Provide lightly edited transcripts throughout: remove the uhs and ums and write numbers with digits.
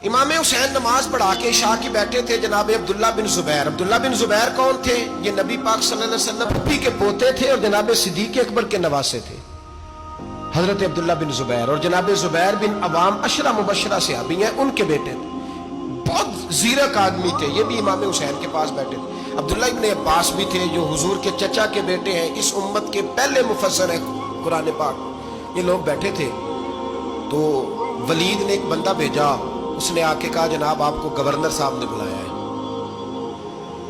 امام حسین نماز پڑھا کے عشاء کی بیٹھے تھے جناب عبداللہ بن زبیر. عبداللہ بن زبیر کون تھے؟ یہ نبی پاک صلی اللہ علیہ وسلم پھپھی کے پوتے تھے اور جناب صدیق اکبر کے نواسے تھے حضرت عبداللہ بن زبیر. اور جناب زبیر بن عوام عشرہ مبشرہ صحابی ہیں، ان کے بیٹے تھے. بہت زیرک آدمی تھے، یہ بھی امام حسین کے پاس بیٹھے تھے. عبداللہ ابن عباس بھی تھے جو حضور کے چچا کے بیٹے ہیں، اس امت کے پہلے مفسر ہیں قرآن پاک. یہ لوگ بیٹھے تھے تو ولید نے ایک بندہ بھیجا، اس نے آ کے کہا جناب آپ کو گورنر صاحب نے بلایا ہے.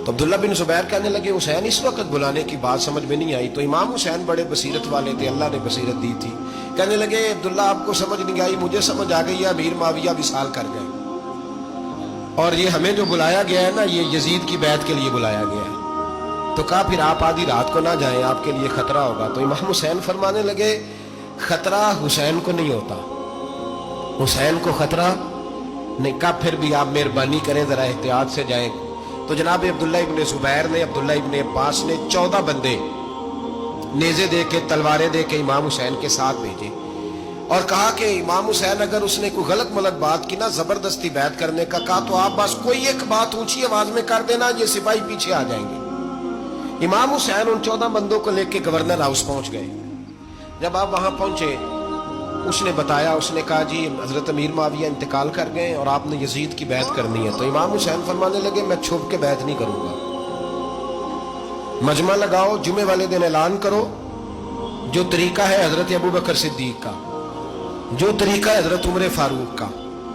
تو عبداللہ بن زبیر کہنے لگے حسین اس وقت بلانے کی بات سمجھ میں نہیں آئی. تو امام حسین بڑے بصیرت والے تھے، اللہ نے بصیرت دی تھی. کہنے لگے عبداللہ آپ کو سمجھ نہیں آئی، مجھے سمجھ آ گئی ہے، امیر معاویہ وصال کر گئے اور یہ ہمیں جو بلایا گیا ہے نا یہ یزید کی بیعت کے لیے بلایا گیا ہے. تو کہا پھر آپ آدھی رات کو نہ جائیں، آپ کے لیے خطرہ ہوگا. تو امام حسین فرمانے لگے خطرہ حسین کو نہیں ہوتا، حسین کو خطرہ نہیں. کہا پھر بھی آپ مہربانی کریں ذرا احتیاط سے جائیں. تو جناب عبداللہ ابن زبیر نے، عبداللہ ابن عباس نے 14 بندے نیزے دے کے تلواریں دے کے امام حسین کے ساتھ بھیجے اور کہا کہ امام حسین اگر اس نے کوئی غلط ملت بات کی نا زبردستی بیعت کرنے کا کہا تو آپ بس کوئی ایک بات اونچی آواز میں کر دینا، یہ سپاہی پیچھے آ جائیں گے. امام حسین ان 14 بندوں کو لے کے گورنر ہاؤس پہنچ گئے. جب آپ وہاں پہنچے اس نے بتایا، اس نے کہا جی حضرت امیر معاویہ انتقال کر گئے اور آپ نے یزید کی بیعت کرنی ہے. تو امام حسین فرمانے لگے میں چھپ کے بیعت نہیں کروں گا، مجمع لگاؤ، جمعے والے دن اعلان کرو. جو طریقہ ہے حضرت ابوبکر صدیق کا، جو طریقہ ہے حضرت عمر فاروق کا،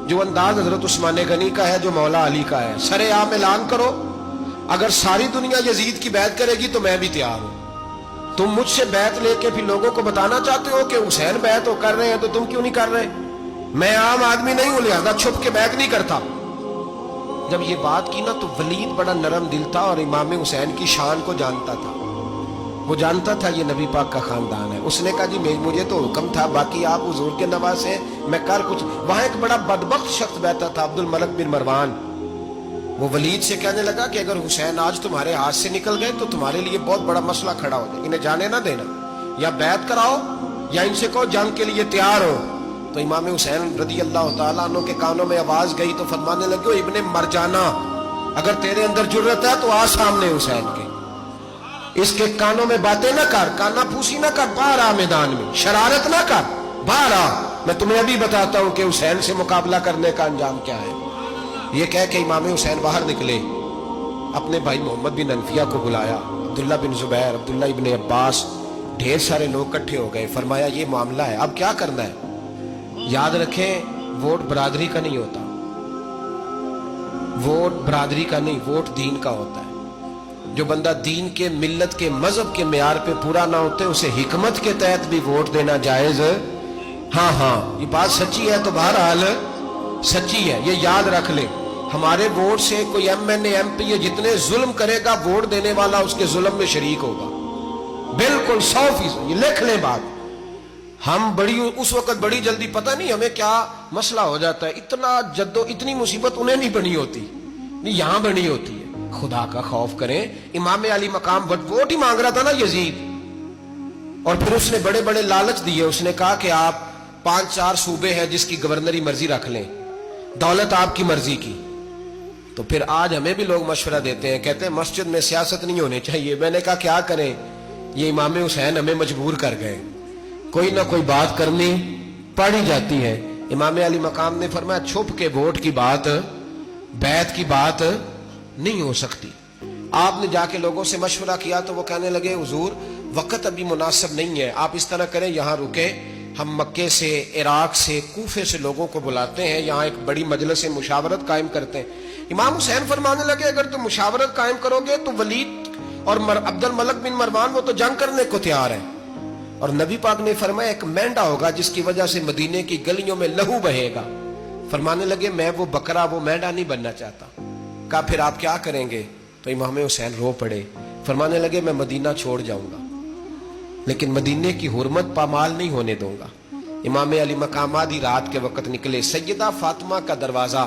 جو انداز حضرت عثمان غنی کا ہے، جو مولا علی کا ہے، سرے عام اعلان کرو. اگر ساری دنیا یزید کی بیعت کرے گی تو میں بھی تیار ہوں. تم مجھ سے بیعت لے کے پھر لوگوں کو بتانا چاہتے ہو کہ حسین بیعت ہو کر رہے ہیں تو تم کیوں نہیں کر رہے؟ میں عام آدمی نہیں ہوں، لہذا چھپ کے بیعت نہیں کرتا. جب یہ بات کی نا تو ولید بڑا نرم دل تھا اور امام حسین کی شان کو جانتا تھا، وہ جانتا تھا یہ نبی پاک کا خاندان ہے. اس نے کہا جی مجھے تو حکم تھا، باقی آپ حضور کے نواز ہیں، میں کر کچھ. وہاں ایک بڑا بدبخت شخص بیٹھا تھا عبد الملک بن مروان. وہ ولید سے کہنے لگا کہ اگر حسین آج تمہارے ہاتھ سے نکل گئے تو تمہارے لیے بہت بڑا مسئلہ کھڑا ہو جائے، انہیں جانے نہ دینا، یا بیعت کراؤ یا ان سے کہو جنگ کے لیے تیار ہو. تو امام حسین رضی اللہ تعالیٰ عنہ کے کانوں میں آواز گئی تو فرمانے لگے ابن مرجانہ اگر تیرے اندر جرت ہے تو آ سامنے حسین کے، اس کے کانوں میں باتیں نہ کر، کانا پھوسی نہ کر، باہر آ میدان میں، شرارت نہ کر، باہر آ، میں تمہیں ابھی بتاتا ہوں کہ حسین سے مقابلہ کرنے کا انجام کیا ہے. یہ کہہ کہ امام حسین باہر نکلے، اپنے بھائی محمد بن انفیہ کو بلایا، عبداللہ بن زبیر، عبداللہ ابن عباس، ڈھیر سارے لوگ اکٹھے ہو گئے. فرمایا یہ معاملہ ہے، اب کیا کرنا ہے؟ یاد رکھیں ووٹ برادری کا نہیں ہوتا، ووٹ برادری کا نہیں، ووٹ دین کا ہوتا ہے. جو بندہ دین کے، ملت کے، مذہب کے معیار پہ پورا نہ ہوتے اسے حکمت کے تحت بھی ووٹ دینا جائز. ہاں یہ بات سچی ہے تو بہرحال سچی ہے، یہ یاد رکھ لے. ہمارے ووٹ سے کوئی ایم این اے، ایم پی اے جتنے ظلم کرے گا ووٹ دینے والا اس کے ظلم میں شریک ہوگا، بالکل 100%. یہ لکھ لیں بات. ہم اس وقت بڑی جلدی، پتہ نہیں ہمیں کیا مسئلہ ہو جاتا ہے، اتنا اتنی مصیبت انہیں نہیں بنی ہوتی، نہیں یہاں بنی ہوتی ہے. خدا کا خوف کریں. امام علی مقام ووٹ ہی مانگ رہا تھا نا یزید، اور پھر اس نے بڑے بڑے لالچ دیے. اس نے کہا کہ آپ 5-4 صوبے ہیں جس کی گورنری مرضی رکھ لیں، دولت آپ کی مرضی کی. تو پھر آج ہمیں بھی لوگ مشورہ دیتے ہیں، کہتے ہیں مسجد میں سیاست نہیں ہونی چاہیے. میں نے کہا کیا کریں، یہ امام حسین ہمیں مجبور کر گئے، کوئی نہ کوئی بات کرنی پڑ ہی جاتی ہے. امام علی مقام نے فرمایا چھپ کے ووٹ کی بات، بیعت کی بات نہیں ہو سکتی. آپ نے جا کے لوگوں سے مشورہ کیا تو وہ کہنے لگے حضور وقت ابھی مناسب نہیں ہے، آپ اس طرح کریں یہاں رکے، ہم مکے سے، عراق سے، کوفے سے لوگوں کو بلاتے ہیں، یہاں ایک بڑی مجلس مشاورت قائم کرتے ہیں. امام حسین فرمانے لگے اگر تم مشاورت قائم کرو گے تو ولید اور عبد الملک بن مروان وہ تو جنگ کرنے کو تیار ہیں، اور نبی پاک نے فرمایا ایک مینڈا ہوگا جس کی وجہ سے مدینے کی گلیوں میں لہو بہے گا. فرمانے لگے میں وہ بکرا، وہ مینڈا نہیں بننا چاہتا. کہا پھر آپ کیا کریں گے؟ تو امام حسین رو پڑے، فرمانے لگے میں مدینہ چھوڑ جاؤں گا لیکن مدینے کی حرمت پامال نہیں ہونے دوں گا. امام علی مقام آدھی رات کے وقت نکلے. سیدہ فاطمہ کا دروازہ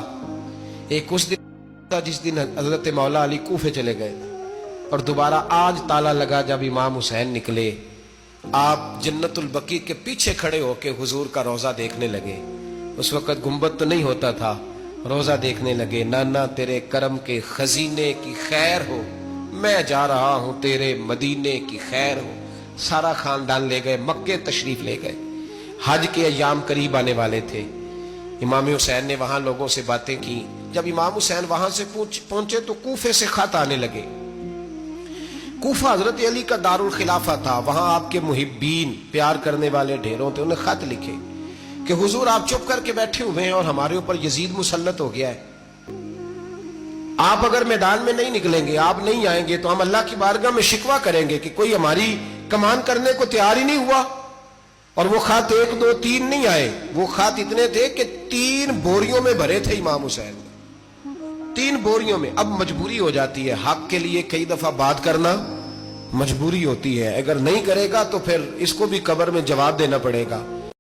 ایک اس دن تھا جس دن حضرت مولا علی کوفے چلے گئے، اور دوبارہ آج تالا لگا جب امام حسین نکلے. آپ جنت البقیع کے پیچھے کھڑے ہو کے حضور کا روضہ دیکھنے لگے. اس وقت گنبد تو نہیں ہوتا تھا، روزہ دیکھنے لگے. نانا تیرے کرم کے خزینے کی خیر ہو, میں جا رہا ہوں تیرے مدینے کی خیر ہو. سارا خاندان لے گئے, مکے تشریف لے گئے. حج کے ایام قریب آنے والے تھے. امام حسین نے وہاں لوگوں سے باتیں کی. جب امام حسین وہاں سے پہنچے تو کوفے سے خط آنے لگے. کوفہ حضرت علی کا دارالخلافہ تھا, وہاں آپ کے محبین پیار کرنے والے ڈھیروں تھے. انہیں خط لکھے کہ حضور آپ چپ کر کے بیٹھے ہوئے ہیں اور ہمارے اوپر یزید مسلط ہو گیا ہے. آپ اگر میدان میں نہیں نکلیں گے, آپ نہیں آئیں گے, تو ہم اللہ کی بارگاہ میں شکوہ کریں گے کہ کوئی ہماری کمان کرنے کو تیار ہی نہیں ہوا. اور وہ خط 1 2 3 نہیں آئے, وہ خط اتنے تھے کہ 3 بوریوں میں بھرے تھے امام حسین, 3 بوریوں میں. اب مجبوری ہو جاتی ہے, حق کے لیے کئی دفعہ بات کرنا مجبوری ہوتی ہے. اگر نہیں کرے گا تو پھر اس کو بھی قبر میں جواب دینا پڑے گا.